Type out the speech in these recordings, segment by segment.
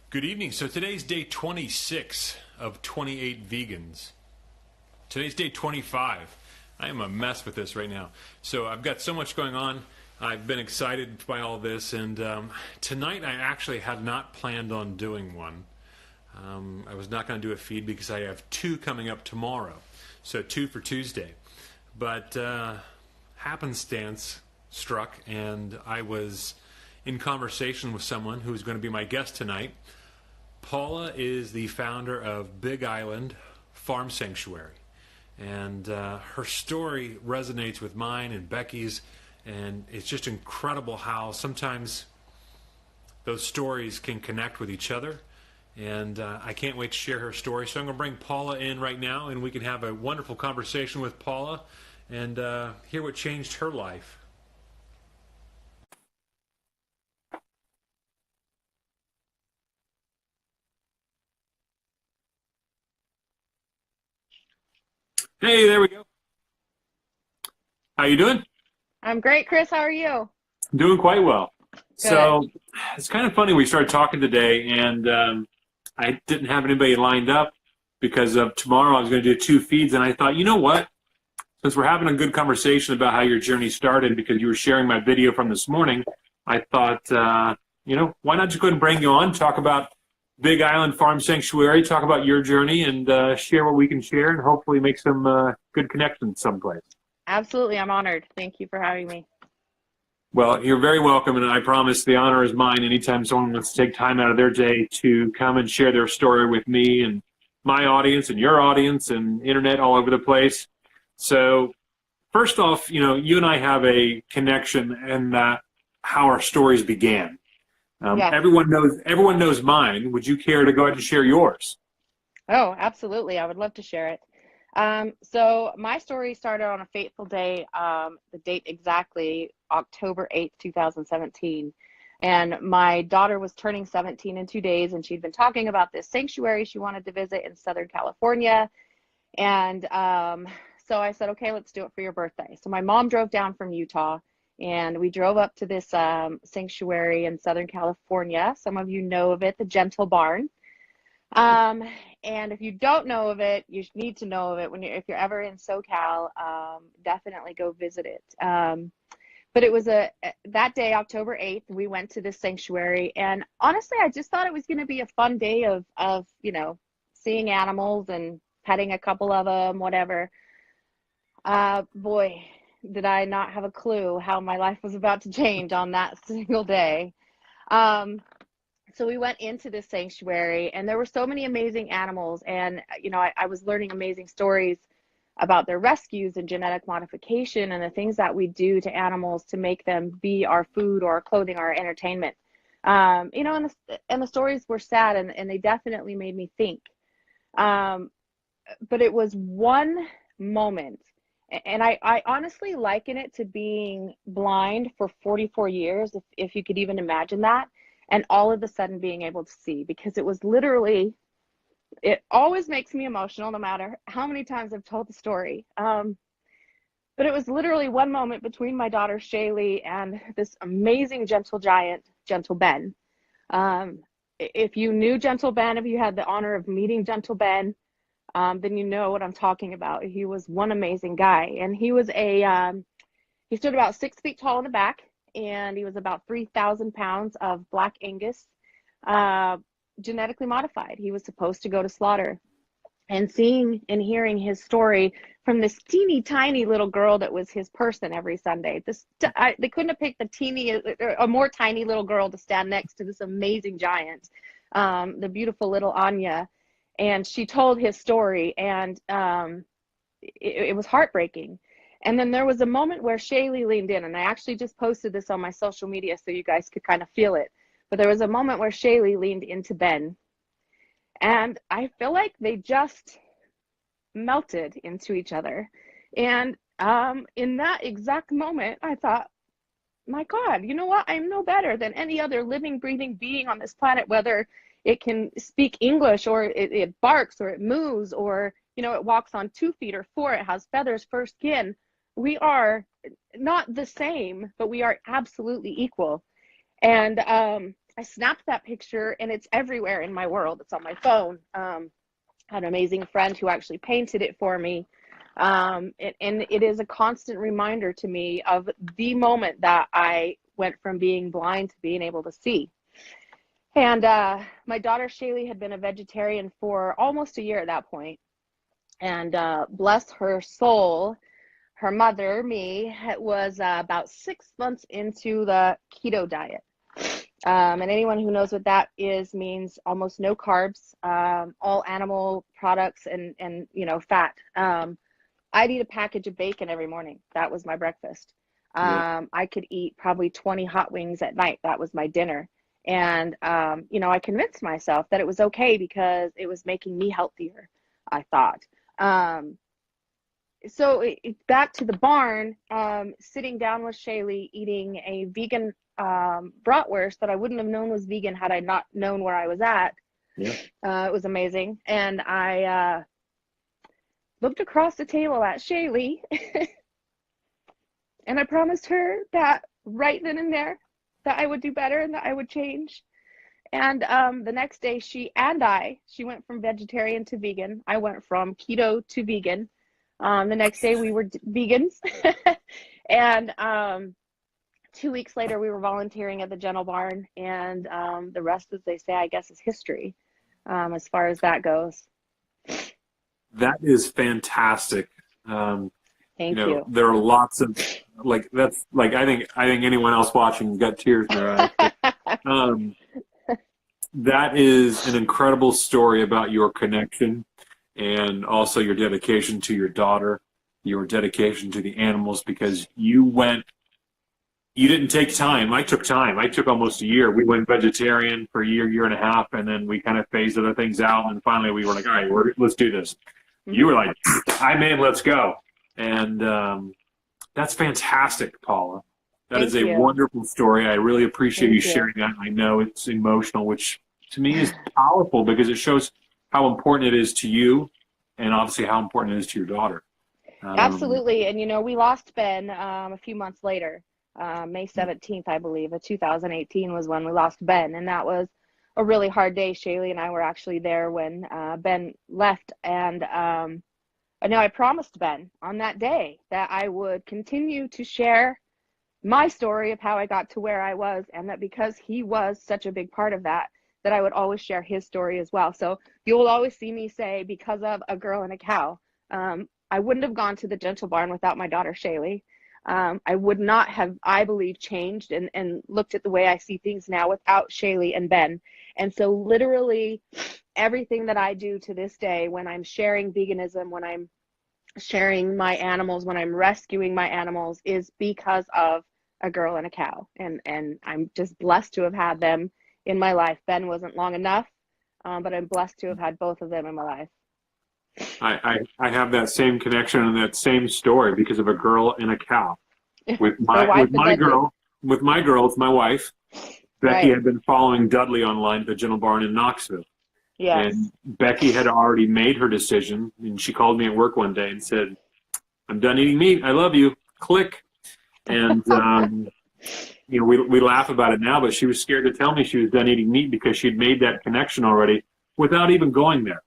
Good evening. So today's day 26 of 28 vegans. Today's day 25. I am a mess with this right now. So I've got so much going on. I've been excited by all this, and tonight I actually had not planned on doing one. I was not going to do a feed because I have two coming up tomorrow. So two for Tuesday. But happenstance struck, and I was in conversation with someone who's going to be my guest tonight. Paula is the founder of Big Island Farm Sanctuary, and her story resonates with mine and Becky's, and it's just incredible how sometimes those stories can connect with each other, and I can't wait to share her story. So I'm going to bring Paula in right now, and we can have a wonderful conversation with Paula and hear what changed her life. Hey, there we go. How you doing? I'm great, Chris. How are you? Doing quite well. Good. So it's kind of funny. We started talking today, and I didn't have anybody lined up because of tomorrow I was going to do two feeds, and I thought, you know what? Since we're having a good conversation about how your journey started, because you were sharing my video from this morning, I thought, why not just go ahead and bring you on, talk about Big Island Farm Sanctuary, talk about your journey, and share what we can share, and hopefully make some good connections someplace. Absolutely. I'm honored. Thank you for having me. Well, you're very welcome, and I promise the honor is mine anytime someone wants to take time out of their day to come and share their story with me and my audience and your audience and internet all over the place. So first off, you and I have a connection in that how our stories began. Yes. Everyone knows mine. Would you care to go ahead and share yours? Oh, absolutely. I would love to share it. So my story started on a fateful day, the date exactly, October 8th, 2017. And my daughter was turning 17 in 2 days, and she'd been talking about this sanctuary she wanted to visit in Southern California. And so I said, okay, let's do it for your birthday. So my mom drove down from Utah, and we drove up to this sanctuary in Southern California. Some of you know of it, the Gentle Barn. Um, and if you don't know of it, you need to know of it if you're ever in SoCal. Definitely go visit it. But it was that day, October 8th, we went to this sanctuary, and honestly, I just thought it was going to be a fun day of seeing animals and petting a couple of them, whatever. Boy, did I not have a clue how my life was about to change on that single day. So we went into this sanctuary, and there were so many amazing animals, and I was learning amazing stories about their rescues and genetic modification and the things that we do to animals to make them be our food or our clothing or our entertainment. And the stories were sad, and they definitely made me think. But it was one moment, and I honestly liken it to being blind for 44 years, if you could even imagine that, and all of a sudden being able to see, because it was literally, it always makes me emotional no matter how many times I've told the story. But it was literally one moment between my daughter Shaylee and this amazing gentle giant, Gentle Ben. If you knew Gentle Ben, if you had the honor of meeting Gentle Ben, then you know what I'm talking about. He was one amazing guy, and he was he stood about 6 feet tall in the back, and he was about 3,000 pounds of Black Angus, genetically modified. He was supposed to go to slaughter. And seeing and hearing his story from this teeny tiny little girl that was his person every Sunday. They couldn't have picked a more tiny little girl to stand next to this amazing giant, the beautiful little Anya. And she told his story, and it was heartbreaking. And then there was a moment where Shaylee leaned in, and I actually just posted this on my social media so you guys could kind of feel it. But there was a moment where Shaylee leaned into Ben, and I feel like they just melted into each other. And in that exact moment, I thought, my God, you know what? I'm no better than any other living, breathing being on this planet, whether it can speak English, or it barks, or it moves, or, it walks on 2 feet or 4, it has feathers, fur, skin. We are not the same, but we are absolutely equal. And I snapped that picture, and it's everywhere in my world. It's on my phone. I had an amazing friend who actually painted it for me. And it is a constant reminder to me of the moment that I went from being blind to being able to see. And my daughter Shaylee had been a vegetarian for almost a year at that point. And bless her soul, her mother, me, was about 6 months into the keto diet. And anyone who knows what that is means almost no carbs, all animal products and fat. I'd eat a package of bacon every morning. That was my breakfast. I could eat probably 20 hot wings at night. That was my dinner. And, I convinced myself that it was okay because it was making me healthier, I thought. So back to the barn, sitting down with Shaylee, eating a vegan bratwurst that I wouldn't have known was vegan had I not known where I was at. Yeah. It was amazing. And I looked across the table at Shaylee and I promised her that right then and there that I would do better and that I would change. And the next day she went from vegetarian to vegan. I went from keto to vegan. The next day we were vegans. And 2 weeks later we were volunteering at the Gentle Barn, and the rest, as they say, I guess, is history, as far as that goes. That is fantastic. Thank you. There are lots of I think anyone else watching got tears in their eyes. That is an incredible story about your connection and also your dedication to your daughter, your dedication to the animals, because you didn't take time. I took time. I took almost a year. We went vegetarian for a year and a half, and then we kind of phased other things out. And finally we were like, all right, let's do this. Mm-hmm. You were like, I'm in, let's go. And that's fantastic, Paula. That is a wonderful story. I really appreciate you sharing that. I know it's emotional, which to me is powerful because it shows how important it is to you and obviously how important it is to your daughter. Absolutely. And, we lost Ben a few months later. May 17th, I believe, of 2018 was when we lost Ben. And that was a really hard day. Shaylee and I were actually there when Ben left. And I know I promised Ben on that day that I would continue to share my story of how I got to where I was, and that because he was such a big part of that I would always share his story as well. So you will always see me say, because of a girl and a cow, I wouldn't have gone to the Gentle Barn without my daughter Shaylee. I would not have, I believe, changed and looked at the way I see things now without Shaylee and Ben. And so literally everything that I do to this day, when I'm sharing veganism, when I'm sharing my animals, when I'm rescuing my animals, is because of a girl and a cow. And I'm just blessed to have had them in my life. Ben wasn't long enough, but I'm blessed to have had both of them in my life. I have that same connection and that same story because of a girl and a cow. With my girl, it's my wife. Becky had been following Dudley online at the Gentle Barn in Knoxville. Yes. And Becky had already made her decision, and she called me at work one day and said, I'm done eating meat. I love you. Click. And, we laugh about it now, but she was scared to tell me she was done eating meat because she'd made that connection already without even going there.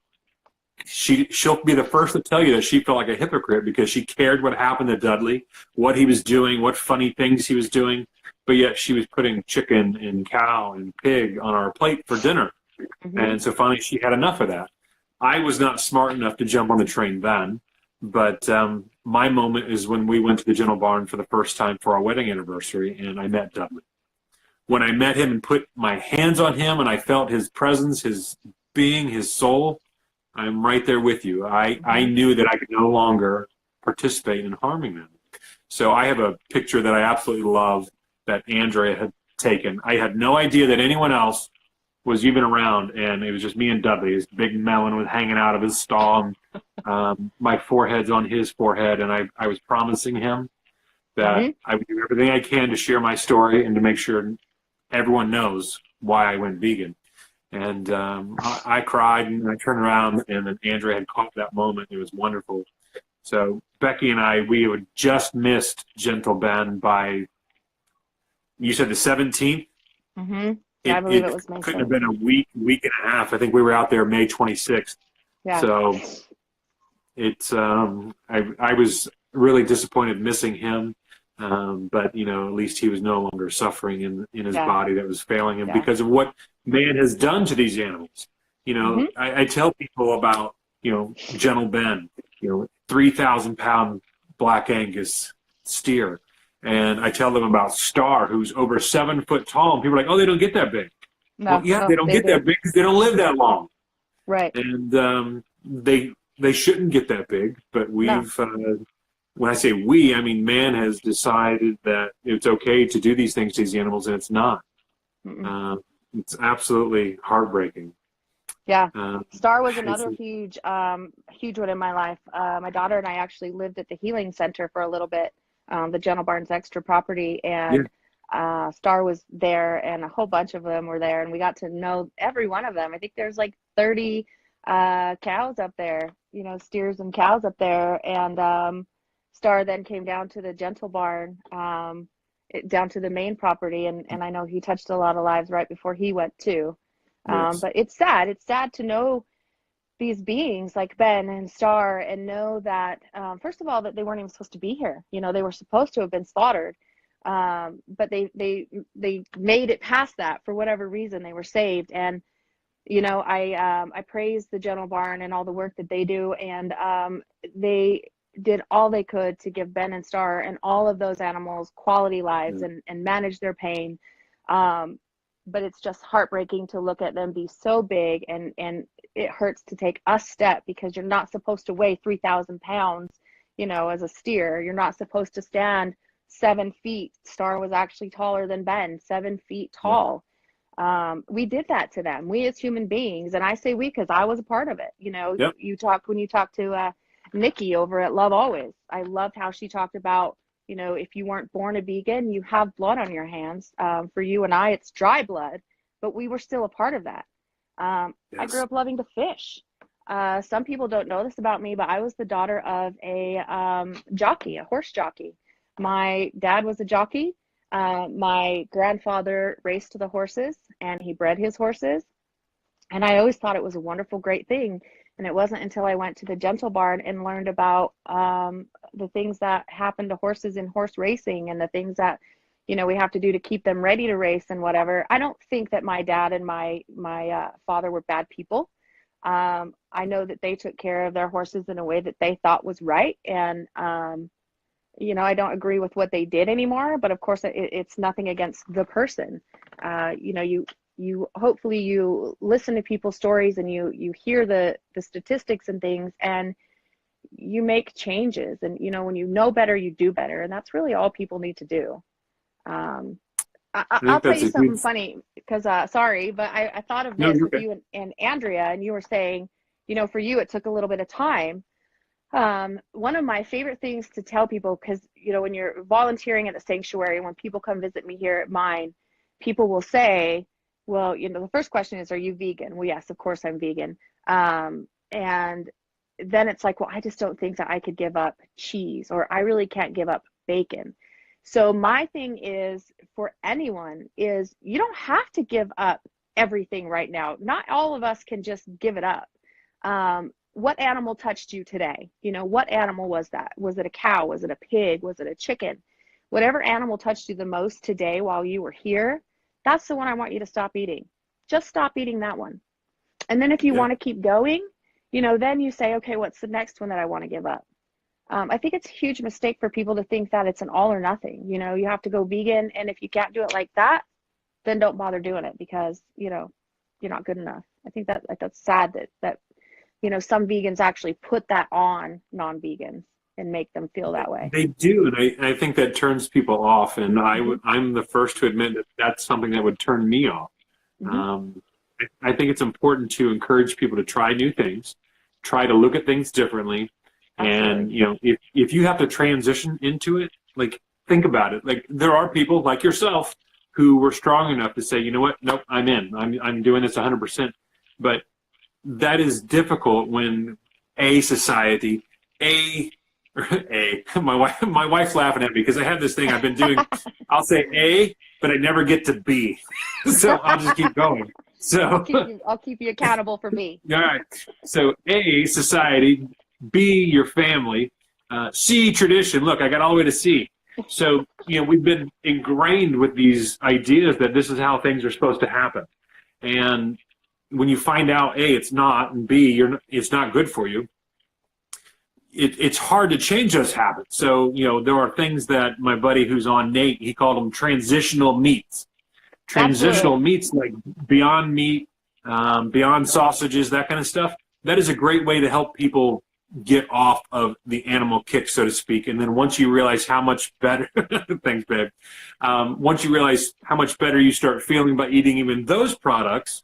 She'll be the first to tell you that she felt like a hypocrite because she cared what happened to Dudley, what he was doing, what funny things he was doing, but yet she was putting chicken and cow and pig on our plate for dinner. Mm-hmm. And so finally she had enough of that. I was not smart enough to jump on the train then, but my moment is when we went to the Gentle Barn for the first time for our wedding anniversary, and I met Dudley. When I met him and put my hands on him and I felt his presence, his being, his soul, I'm right there with you. I knew that I could no longer participate in harming them. So I have a picture that I absolutely love that Andrea had taken. I had no idea that anyone else was even around, and it was just me and Dudley. His big melon was hanging out of his stall. My forehead's on his forehead, and I was promising him that I would do everything I can to share my story and to make sure everyone knows why I went vegan. And I cried, and I turned around, and then Andrea had caught that moment. It was wonderful. So Becky and we had just missed Gentle Ben by, you said the 17th? Mm-hmm. I believe it was May couldn't have 6th. been a week and a half. I think we were out there May 26th. Yeah. So it's I was really disappointed missing him. But at least he was no longer suffering in his body that was failing him because of what man has done to these animals. I tell people about, Gentle Ben, 3,000-pound Black Angus steer. And I tell them about Star, who's over 7 foot tall. And people are like, oh, they don't get that big. No, they don't get that big because they don't live that long. Right. And they shouldn't get that big. But we've, when I say we, I mean man has decided that it's okay to do these things to these animals, and it's not. It's absolutely heartbreaking. Yeah. Star was another huge one in my life. My daughter and I actually lived at the Healing Center for a little bit, the Gentle Barnes Extra property, and Star was there, and a whole bunch of them were there, and we got to know every one of them. I think there's like 30 cows up there, steers and cows up there, and Star then came down to the Gentle Barn, down to the main property, and I know he touched a lot of lives right before he went too. But it's sad. It's sad to know these beings like Ben and Star and know that, first of all, that they weren't even supposed to be here. They were supposed to have been slaughtered. But they made it past that for whatever reason. They were saved. And, I praise the Gentle Barn and all the work that they do. And they did all they could to give Ben and Star and all of those animals quality lives and manage their pain. But it's just heartbreaking to look at them be so big, and it hurts to take a step because you're not supposed to weigh 3,000 pounds, as a steer. You're not supposed to stand 7 feet. Star was actually taller than Ben, 7 feet tall. We did that to them, we as human beings. And I say we because I was a part of it. When you talk to Nikki over at Love Always, I loved how she talked about, if you weren't born a vegan, you have blood on your hands. For you and I, it's dry blood, but we were still a part of that. I grew up loving to fish. Some people don't know this about me, but I was the daughter of a jockey, a horse jockey. My dad was a jockey. My grandfather raced the horses, and he bred his horses. And I always thought it was a wonderful, great thing. And it wasn't until I went to the Gentle Barn and learned about the things that happen to horses in horse racing and the things that, we have to do to keep them ready to race and whatever. I don't think that my dad and my father were bad people. I know that they took care of their horses in a way that they thought was right. And, I don't agree with what they did anymore, but of course it's nothing against the person. You hopefully you listen to people's stories and you hear the statistics and things, and you make changes. And when you know better, you do better, and that's really all people need to do. I'll tell you something funny because sorry, but I thought of this with you and Andrea, and you were saying, for you it took a little bit of time. One of my favorite things to tell people, because when you're volunteering at the sanctuary, when people come visit me here at mine, people will say, well, the first question is, are you vegan? Well, yes, of course I'm vegan. And then it's like, well, I just don't think that I could give up cheese, or I really can't give up bacon. So my thing is, for anyone, is you don't have to give up everything right now. Not all of us can just give it up. What animal touched you today? What animal was that? Was it a cow? Was it a pig? Was it a chicken? Whatever animal touched you the most today while you were here, that's the one I want you to stop eating. Just stop eating that one. And then if you want to keep going, then you say, okay, what's the next one that I want to give up? I think it's a huge mistake for people to think that it's an all or nothing. You have to go vegan. And if you can't do it like that, then don't bother doing it because, you're not good enough. I think that's sad that some vegans actually put that on non-vegans and make them feel that way. They do, and I think that turns people off. And I'm the first to admit that that's something that would turn me off. I think it's important to encourage people to try new things, try to look at things differently. Absolutely. And if you have to transition into it, like think about it. Like there are people like yourself who were strong enough to say, you know what, nope, I'm in. I'm doing this 100%. But that is difficult when society, my wife's laughing at me because I have this thing I've been doing. I'll say but I never get to B. So I'll just keep going. So I'll keep you accountable for B. all right. So A, society. B, your family. C, tradition. Look, I got all the way to C. So, we've been ingrained with these ideas that this is how things are supposed to happen. And when you find out, A, it's not, and B, it's not good for you, it's hard to change those habits. So, there are things that my buddy who's on, Nate, he called them transitional meats. Transitional meats like Beyond Meat, Beyond Sausages, that kind of stuff. That is a great way to help people get off of the animal kick, so to speak. And then once you realize how much better, thanks, babe. Once you realize how much better you start feeling by eating even those products,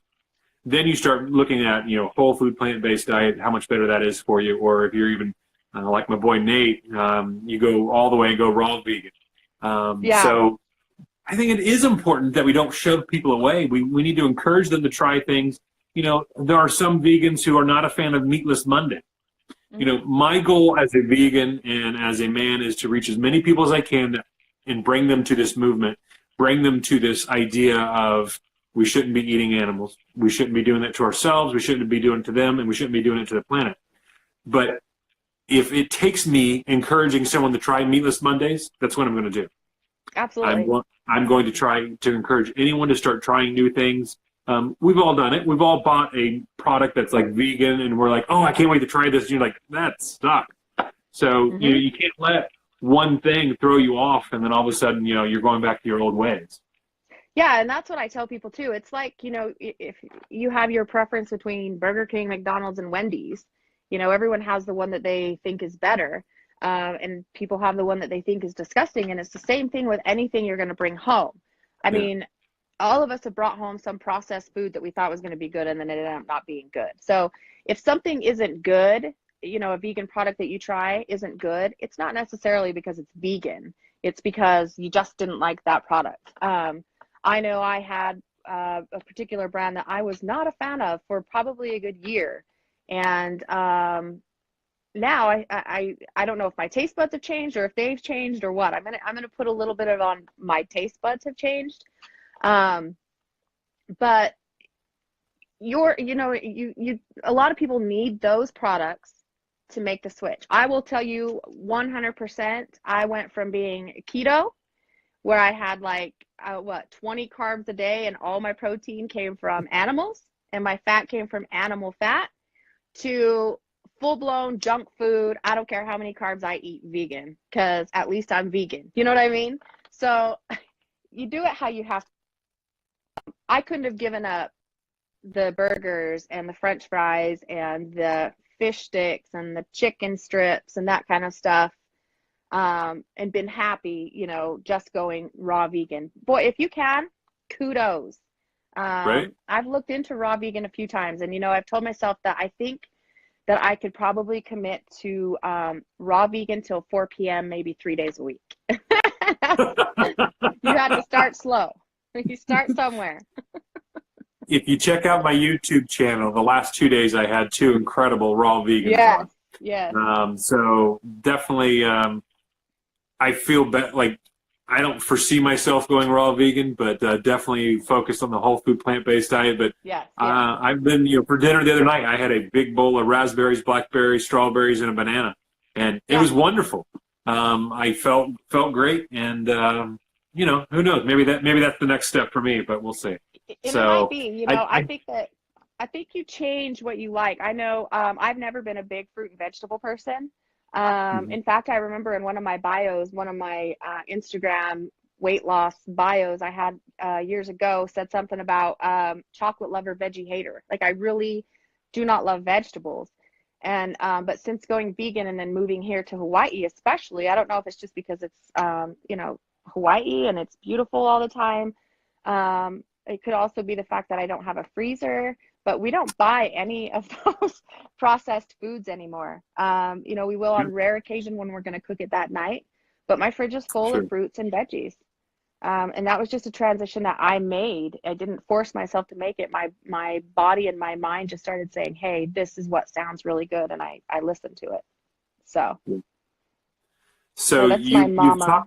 then you start looking at, whole food, plant-based diet, how much better that is for you. Or if you're even like my boy Nate, you go all the way and go raw vegan. So I think it is important that we don't shove people away. We need to encourage them to try things. There are some vegans who are not a fan of Meatless Monday. My goal as a vegan and as a man is to reach as many people as I can and bring them to this movement, bring them to this idea of we shouldn't be eating animals. We shouldn't be doing that to ourselves. We shouldn't be doing it to them, and we shouldn't be doing it to the planet. But if it takes me encouraging someone to try Meatless Mondays, that's what I'm going to do. Absolutely. I'm going to try to encourage anyone to start trying new things. We've all done it. We've all bought a product that's like vegan, and we're like, oh, I can't wait to try this. And you're like, that sucks. So you can't let one thing throw you off, and then all of a sudden, you're going back to your old ways. Yeah, and that's what I tell people too. It's like, if you have your preference between Burger King, McDonald's, and Wendy's, everyone has the one that they think is better. And people have the one that they think is disgusting. And it's the same thing with anything you're going to bring home. I mean, all of us have brought home some processed food that we thought was going to be good, and then it ended up not being good. So if something isn't good, a vegan product that you try isn't good, it's not necessarily because it's vegan. It's because you just didn't like that product. I know I had a particular brand that I was not a fan of for probably a good year. And now I don't know if my taste buds have changed or if they've changed or what. I'm gonna put a little bit of on my taste buds have changed. But a lot of people need those products to make the switch. I will tell you 100%, I went from being keto, where I had 20 carbs a day and all my protein came from animals and my fat came from animal fat, to full-blown junk food. I don't care how many carbs I eat, vegan, because at least I'm vegan. You know what I mean? So you do it how you have to. I couldn't have given up the burgers and the French fries and the fish sticks and the chicken strips and that kind of stuff, and been happy, just going raw vegan. Boy, if you can, kudos. Right. I've looked into raw vegan a few times, and I've told myself that I think that I could probably commit to raw vegan till 4 p.m. maybe 3 days a week. You had to start slow. You start somewhere. If you check out my YouTube channel, the last 2 days I had 2 incredible raw vegans. Yes. So definitely, I feel like I don't foresee myself going raw vegan, but definitely focused on the whole food plant-based diet. But I've been, for dinner the other night, I had a big bowl of raspberries, blackberries, strawberries, and a banana, and it was wonderful. I felt great, and who knows? Maybe that's the next step for me, but we'll see. It might be. I think you change what you like. I know I've never been a big fruit and vegetable person. In fact, I remember in one of my bios, one of my Instagram weight loss bios I had years ago, said something about chocolate lover, veggie hater. Like, I really do not love vegetables. And but since going vegan and then moving here to Hawaii, especially, I don't know if it's just because it's Hawaii and it's beautiful all the time. It could also be the fact that I don't have a freezer, but we don't buy any of those processed foods anymore. We will on rare occasion when we're going to cook it that night, but my fridge is full of fruits and veggies. And that was just a transition that I made. I didn't force myself to make it. My body and my mind just started saying, hey, this is what sounds really good. And I listened to it. So that's my mama.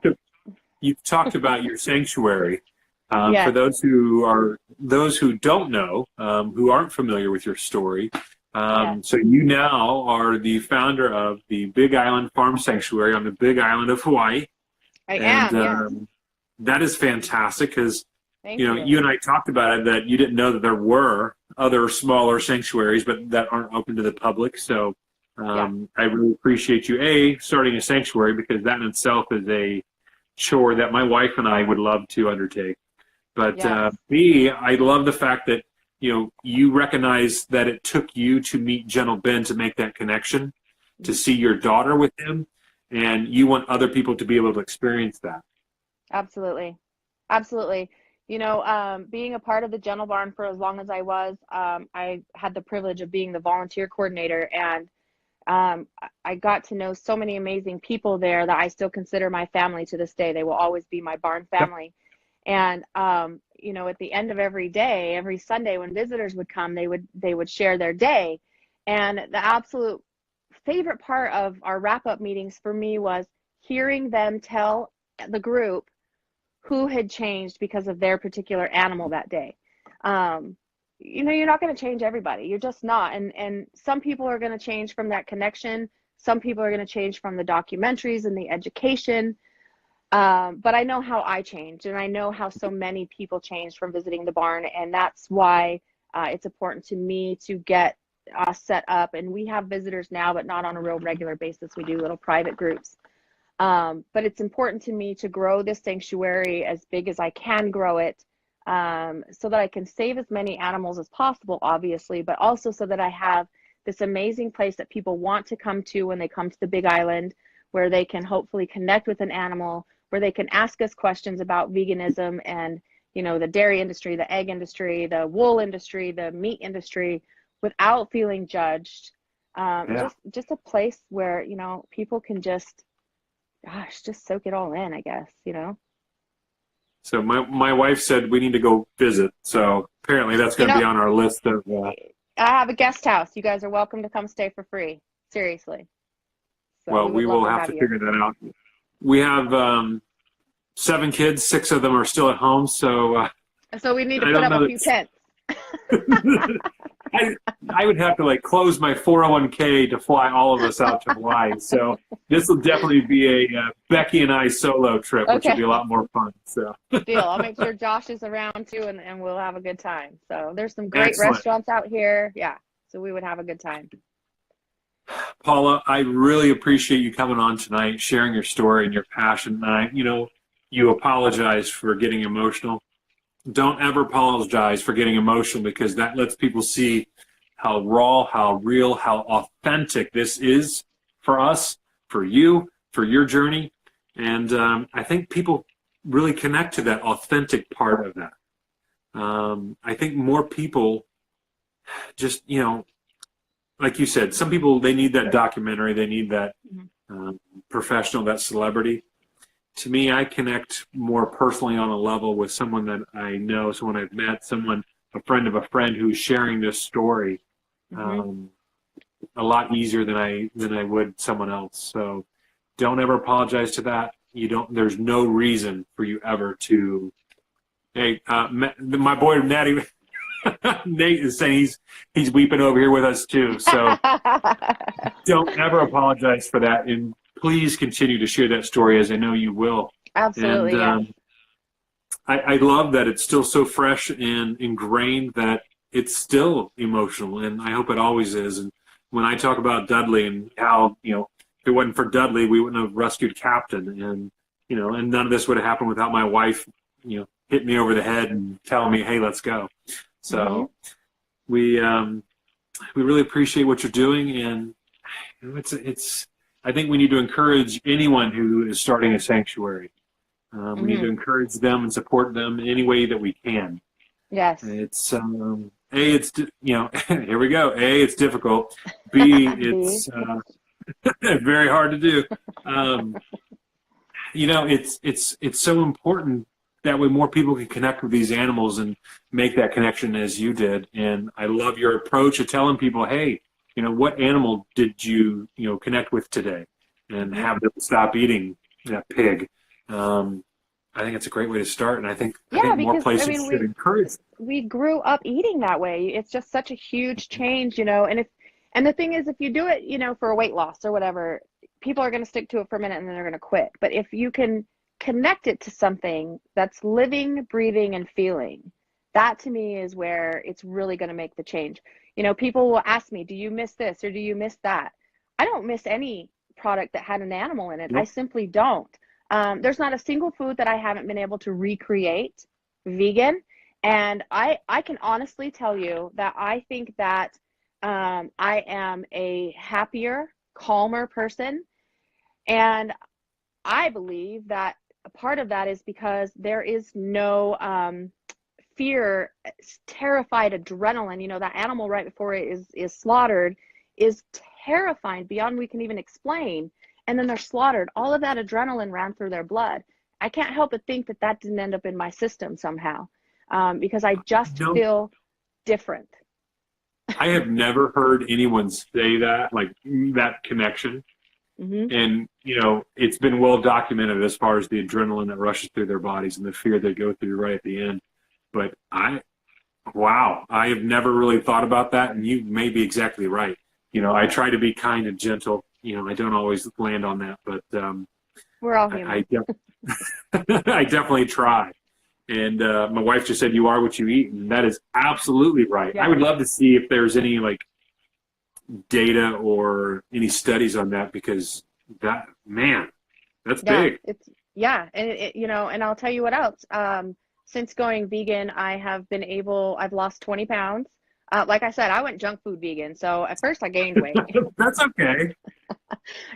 You've talked about your sanctuary. For Yes, those who don't know, who aren't familiar with your story, yes, so you now are the founder of the Big Island Farm Sanctuary on the Big Island of Hawaii, I and am. Yes, that is fantastic because thank you. you and I talked about it, that you didn't know that there were other smaller sanctuaries, but that aren't open to the public. So Yeah, I really appreciate you starting a sanctuary, because that in itself is a chore that my wife and I would love to undertake. But yes, B, I love the fact that you recognize that it took you to meet Gentle Ben to make that connection, to see your daughter with him, and you want other people to be able to experience that. absolutely, absolutely. Being a part of the Gentle Barn for as long as I was, I had the privilege of being the volunteer coordinator, and I got to know so many amazing people there that I still consider my family to this day. They will always be my barn Yep. family. And at the end of every day, every Sunday when visitors would come, they would share their day. And the absolute favorite part of our wrap-up meetings for me was hearing them tell the group who had changed because of their particular animal that day. You're not going to change everybody. You're just not. And some people are going to change from that connection. Some people are going to change from the documentaries and the education. But I know how I changed, and I know how so many people changed from visiting the barn. And that's why it's important to me to get us set up. And we have visitors now, but not on a real regular basis. We do little private groups. But it's important to me to grow this sanctuary as big as I can grow it, so that I can save as many animals as possible, obviously, but also so that I have this amazing place that people want to come to when they come to the Big Island, where they can hopefully connect with an animal, where they can ask us questions about veganism and, the dairy industry, the egg industry, the wool industry, the meat industry, without feeling judged. Yeah. Just a place where, people can just soak it all in, I guess. So my wife said we need to go visit. So apparently that's going to be on our list of. I have a guest house. You guys are welcome to come stay for free. Seriously. So Well, we we would love will to have have to you. figure that out. We have 7 kids. 6 of them are still at home. So So we need to I put don't up know a few tents. I would have to close my 401k to fly all of us out to Hawaii. So this will definitely be a Becky and I solo trip, which will be a Okay. lot more fun. So Deal. I'll make sure Josh is around too, and we'll have a good time. So there's some great excellent. restaurants out here. Yeah. So we would have a good time. Paula, I really appreciate you coming on tonight, sharing your story and your passion. You apologize for getting emotional. Don't ever apologize for getting emotional, because that lets people see how raw, how real, how authentic this is for us, for you, for your journey. And I think people really connect to that authentic part of that. I think more people just, like you said, some people, they need that documentary, they need that professional, that celebrity. To me, I connect more personally on a level with someone that I know, someone I've met, a friend of a friend who's sharing this story a lot easier than I would someone else. So don't ever apologize to that. There's no reason for you ever to. Hey, my boy Natty, Nate is saying he's weeping over here with us too. So don't ever apologize for that, and please continue to share that story, as I know you will. Absolutely. And Yes. I love that it's still so fresh and ingrained that it's still emotional, and I hope it always is. And when I talk about Dudley and how, if it wasn't for Dudley, we wouldn't have rescued Captain, and and none of this would have happened without my wife, hitting me over the head and telling me, "Hey, let's go." So we really appreciate what you're doing, and it's. I think we need to encourage anyone who is starting a sanctuary. We need to encourage them and support them in any way that we can. Yes. It's it's here we go. A, it's difficult. B, it's very hard to do. It's so important that way more people can connect with these animals and make that connection as you did. And I love your approach of telling people, hey, what animal did you connect with today, and have them stop eating that pig. I think it's a great way to start, and I Yeah, think more because I places mean, should encourage. we grew up eating that way. It's just such a huge change, and the thing is, if you do it, for a weight loss or whatever, people are going to stick to it for a minute and then they're going to quit. But if you can connect it to something that's living, breathing, and feeling, that to me is where it's really going to make the change. People will ask me, do you miss this or do you miss that? I don't miss any product that had an animal in it. I Yep. simply don't. There's not a single food that I haven't been able to recreate vegan. And I can honestly tell you that I think that I am a happier, calmer person. And I believe that a part of that is because there is no fear, terrified adrenaline. That animal right before it is slaughtered is terrifying beyond we can even explain. And then they're slaughtered. All of that adrenaline ran through their blood. I can't help but think that that didn't end up in my system somehow, because I just No, feel different. I have never heard anyone say that, like that connection. Hmm. And, it's been well documented as far as the adrenaline that rushes through their bodies and the fear they go through right at the end. But wow, I have never really thought about that. And you may be exactly right. I try to be kind and gentle. I don't always land on that, but We're all human. I definitely try. And my wife just said, "You are what you eat," and that is absolutely right. Yeah. I would love to see if there's any data or any studies on that, because that's Yeah, big. and I'll tell you what else. Since going vegan, I've lost 20 pounds. Like I said, I went junk food vegan. So at first I gained weight. That's okay.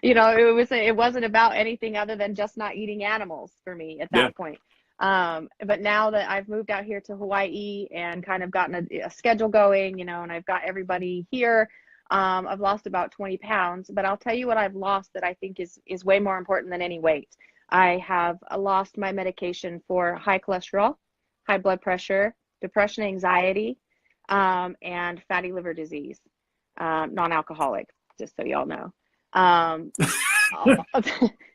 It wasn't about anything other than just not eating animals for me at that point. But now that I've moved out here to Hawaii and kind of gotten a schedule going, and I've got everybody here, I've lost about 20 pounds. But I'll tell you what I've lost that I think is way more important than any weight. I have lost my medication for high cholesterol, high blood pressure, depression, anxiety, and fatty liver disease, non-alcoholic, just so y'all know.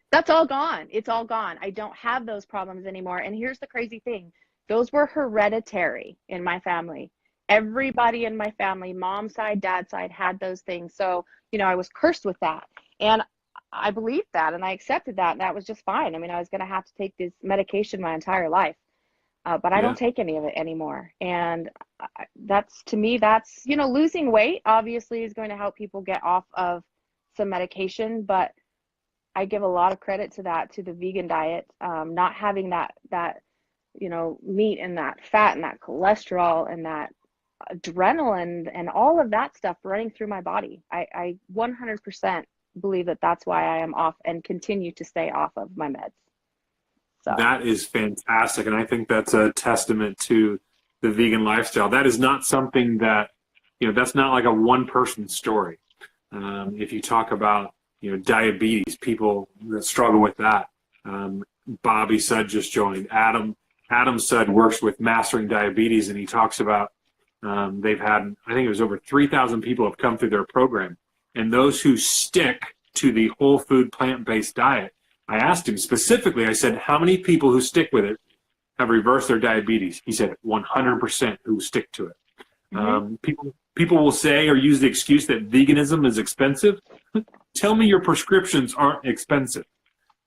That's all gone. It's all gone. I don't have those problems anymore. And here's the crazy thing. Those were hereditary in my family. Everybody in my family, mom's side, dad's side, had those things. So, I was cursed with that. And I believed that and I accepted that. And that was just fine. I mean, I was going to have to take this medication my entire life. But I Yeah. don't take any of it anymore. And to me, losing weight obviously is going to help people get off of some medication. But I give a lot of credit to the vegan diet, not having that meat and that fat and that cholesterol and that adrenaline and all of that stuff running through my body. I 100% believe that that's why I am off and continue to stay off of my meds. So That is fantastic, and I think that's a testament to the vegan lifestyle. That is not something that, that's not like a one-person story. If you talk about, diabetes, people that struggle with that. Bobby Sudd just joined. Adam Sudd works with Mastering Diabetes, and he talks about they've had, I think it was over 3,000 people have come through their program. And those who stick to the whole food plant-based diet, I asked him specifically, I said, how many people who stick with it have reversed their diabetes? He said 100% who stick to it. mm-hmm. People will say or use the excuse that veganism is expensive. Tell me your prescriptions aren't expensive.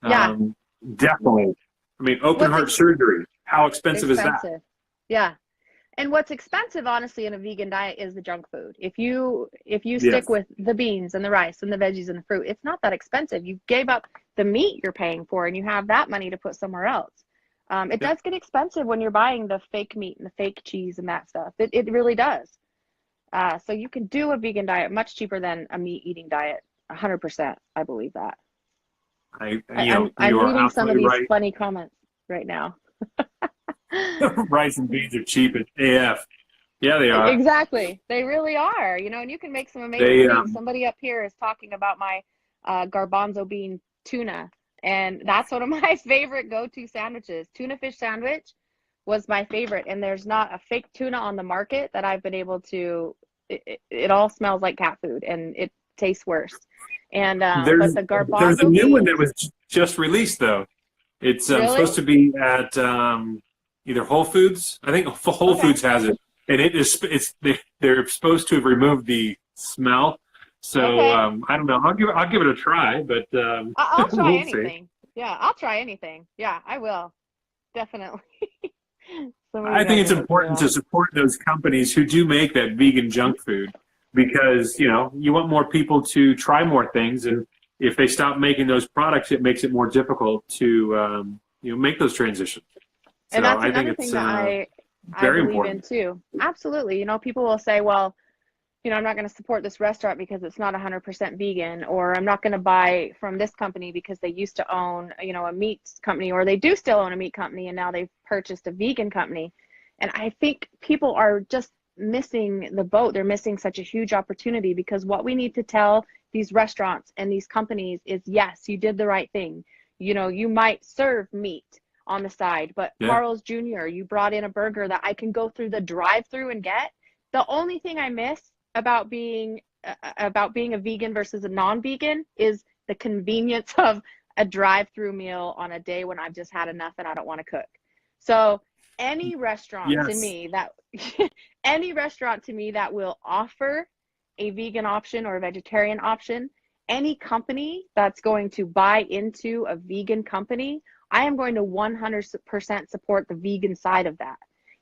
Yeah. Definitely. I mean, open heart surgery, how expensive is that? Yeah. And what's expensive, honestly, in a vegan diet is the junk food. If you Yes. stick with the beans and the rice and the veggies and the fruit, it's not that expensive. You gave up the meat you're paying for, and you have that money to put somewhere else. It does get expensive when you're buying the fake meat and the fake cheese and that stuff. It really does. So you can do a vegan diet much cheaper than a meat eating diet. 100%. I believe that. I'm reading some of these funny comments right now. Rice and beans are cheap as AF. Yeah, they are. Exactly. They really are, and you can make some amazing things. Somebody up here is talking about my garbanzo bean tuna, and that's one of my favorite go-to sandwiches. Tuna fish sandwich was my favorite, and there's not a fake tuna on the market that I've been able to, it all smells like cat food, and it tastes worse. And but the garbanzo there's a new one beans, that was just released, though. It's Really? supposed to be at either Whole Foods. I think Whole Okay. Foods has it, and they're supposed to have removed the smell. So Okay. I don't know. I'll give it a try, but I'll try we'll see. anything. Yeah, I'll try anything. Yeah, I will. Definitely. Somebody I think got it's me hooked important to up. support those companies who do make that vegan junk food because, you want more people to try more things. And if they stop making those products, it makes it more difficult to, make those transitions. And So that's I think another thing it's that I very believe in important. too. Absolutely. People will say, well, I'm not going to support this restaurant because it's not 100% vegan, or I'm not going to buy from this company because they used to own, a meat company, or they do still own a meat company and now they've purchased a vegan company. And I think people are just missing the boat. They're missing such a huge opportunity, because what we need to tell these restaurants and these companies is, yes, you did the right thing. You might serve meat on the side, but Yeah. Carl's Jr., you brought in a burger that I can go through the drive-through and get. The only thing I miss about being a vegan versus a non-vegan is the convenience of a drive-through meal on a day when I've just had enough and I don't want to cook. So any restaurant to Yes. me that any restaurant to me that will offer a vegan option or a vegetarian option, any company that's going to buy into a vegan company, I am going to 100% support the vegan side of that.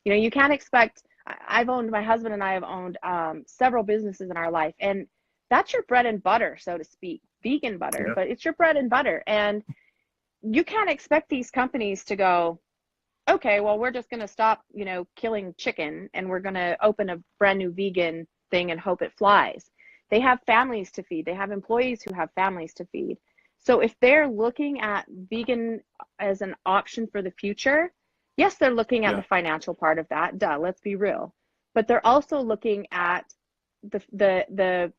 You can't expect, my husband and I have owned several businesses in our life, and that's your bread and butter, so to speak, vegan butter, Yeah. but it's your bread and butter. And you can't expect these companies to go, okay, well, we're just going to stop, killing chicken, and we're going to open a brand new vegan thing and hope it flies. They have families to feed. They have employees who have families to feed. So if they're looking at vegan as an option for the future, yes, they're looking at Yeah. the financial part of that. Duh, let's be real. But they're also looking at the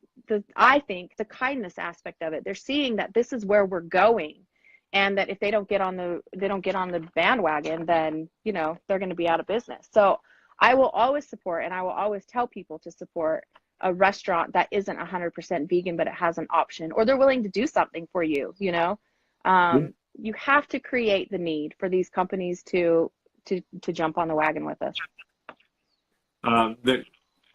I think the kindness aspect of it. They're seeing that this is where we're going, and that if they don't get on the bandwagon, then they're going to be out of business. So I will always support, and I will always tell people to support a restaurant that isn't 100% vegan, but it has an option, or they're willing to do something for you. You have to create the need for these companies to jump on the wagon with us.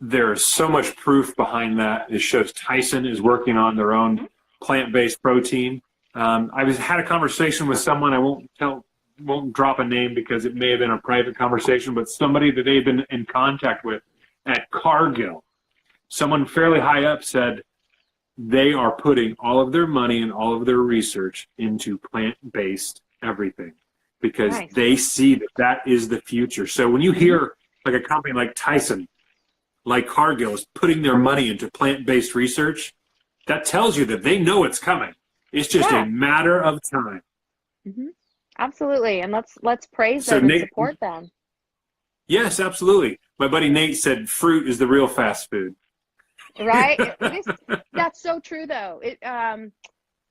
There's so much proof behind that. It shows Tyson is working on their own plant-based protein. I had a conversation with someone. I won't drop a name because it may have been a private conversation, but somebody that they've been in contact with at Cargill, someone fairly high up, said they are putting all of their money and all of their research into plant-based everything because Nice. they see that is the future. So when you hear like a company like Tyson, like Cargill, is putting their money into plant-based research, that tells you that they know it's coming. It's just a matter of time. Mm-hmm. Absolutely. And let's praise So them and Nate, support them. yes, absolutely. My buddy Nate said fruit is the real fast food. Right? That's so true though.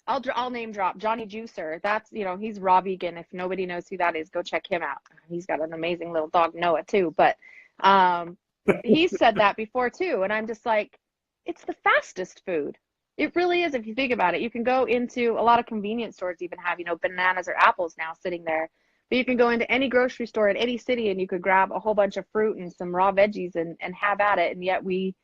I'll name drop Johnny Juicer. That's, he's raw vegan. If nobody knows who that is, go check him out. He's got an amazing little dog, Noah, too. But he's said that before too. And I'm just like, it's the fastest food. It really is. If you think about it, you can go into a lot of convenience stores, even have, bananas or apples now sitting there. But you can go into any grocery store in any city and you could grab a whole bunch of fruit and some raw veggies and have at it. And yet we,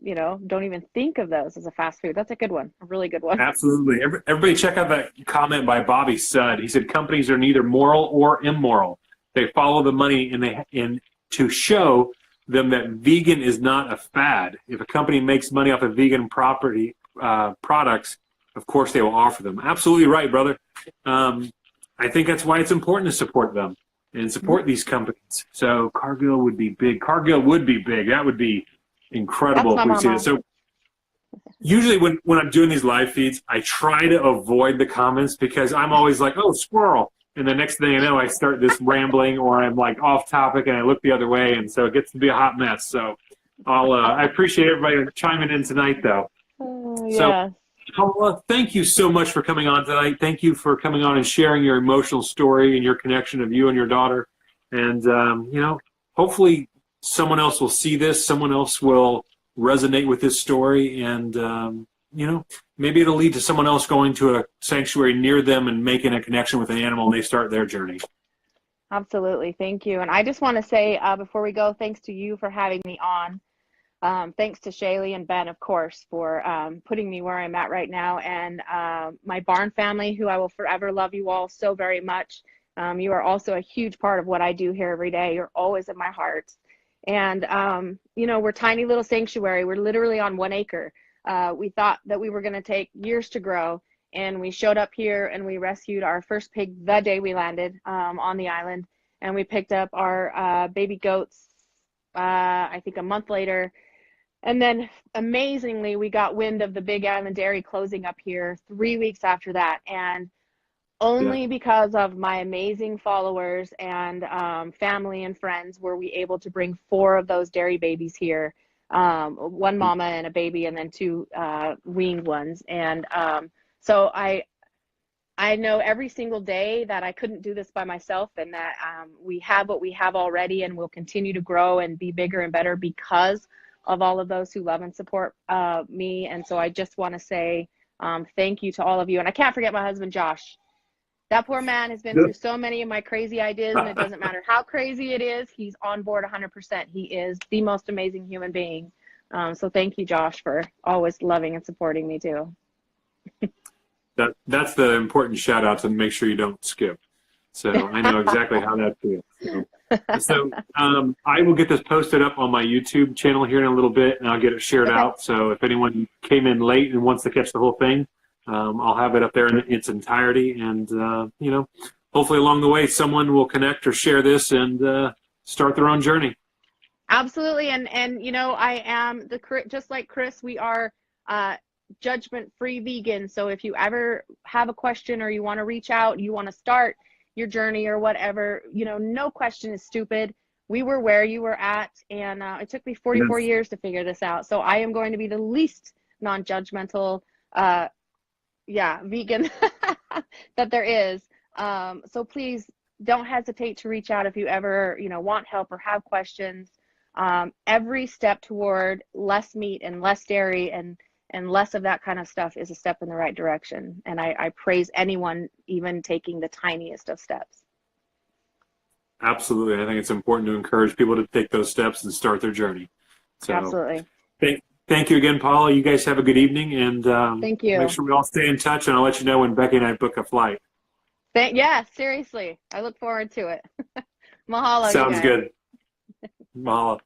don't even think of those as a fast food. That's a good one. A really good one. Absolutely. Everybody check out that comment by Bobby Sudd. He said companies are neither moral or immoral. They follow the money and to show them that vegan is not a fad. If a company makes money off of vegan products, of course they will offer them. Absolutely right, brother. I think that's why it's important to support them and support these companies. So Cargill would be big. Cargill would be big. That would be incredible That's if my we see mama. it. So usually when I'm doing these live feeds, I try to avoid the comments because I'm always like, oh, squirrel. And the next thing I know, I start this rambling or I'm like off topic and I look the other way. And so it gets to be a hot mess. So I appreciate everybody chiming in tonight, though. Yeah. So, Paula, thank you so much for coming on tonight. Thank you for coming on and sharing your emotional story and your connection of you and your daughter. And, hopefully someone else will see this. Someone else will resonate with this story. And, maybe it'll lead to someone else going to a sanctuary near them and making a connection with an animal, and they start their journey. Absolutely. Thank you. And I just want to say before we go, thanks to you for having me on. Thanks to Shaylee and Ben, of course, for putting me where I'm at right now. And my barn family, who I will forever love you all so very much. You are also a huge part of what I do here every day. You're always in my heart. And, we're tiny little sanctuary. We're literally on 1 acre. We thought that we were going to take years to grow. And we showed up here and we rescued our first pig the day we landed on the island. And we picked up our baby goats, I think a month later. And then amazingly, we got wind of the Big Island Dairy closing up here 3 weeks after that. And only because of my amazing followers and family and friends were we able to bring 4 of those dairy babies here. 1 mama and a baby, and then 2 weaned ones. And so I know every single day that I couldn't do this by myself, and that we have what we have already, and we'll continue to grow and be bigger and better because of all of those who love and support me. And so I just want to say thank you to all of you. And I can't forget my husband, Josh. That poor man has been through so many of my crazy ideas, and it doesn't matter how crazy it is, he's on board 100%. He is the most amazing human being. So thank you, Josh, for always loving and supporting me too. That's the important shout out to make sure you don't skip. So I know exactly how that feels. So I will get this posted up on my YouTube channel here in a little bit, and I'll get it shared out. So if anyone came in late and wants to catch the whole thing, I'll have it up there in its entirety. And, hopefully along the way, someone will connect or share this and start their own journey. Absolutely. And I am just like Chris, we are judgment-free vegan. So if you ever have a question or you want to reach out, you want to start your journey or whatever, no question is stupid. We were where you were at, and it took me 44 years to figure this out. So I am going to be the least non-judgmental, vegan that there is. So please don't hesitate to reach out if you ever, want help or have questions. Every step toward less meat and less dairy and less of that kind of stuff is a step in the right direction. And I praise anyone even taking the tiniest of steps. Absolutely. I think it's important to encourage people to take those steps and start their journey. So absolutely. Thank you again, Paula. You guys have a good evening, and thank you. Make sure we all stay in touch, and I'll let you know when Becky and I book a flight. Yeah, seriously. I look forward to it. Mahalo. Sounds good. Mahalo.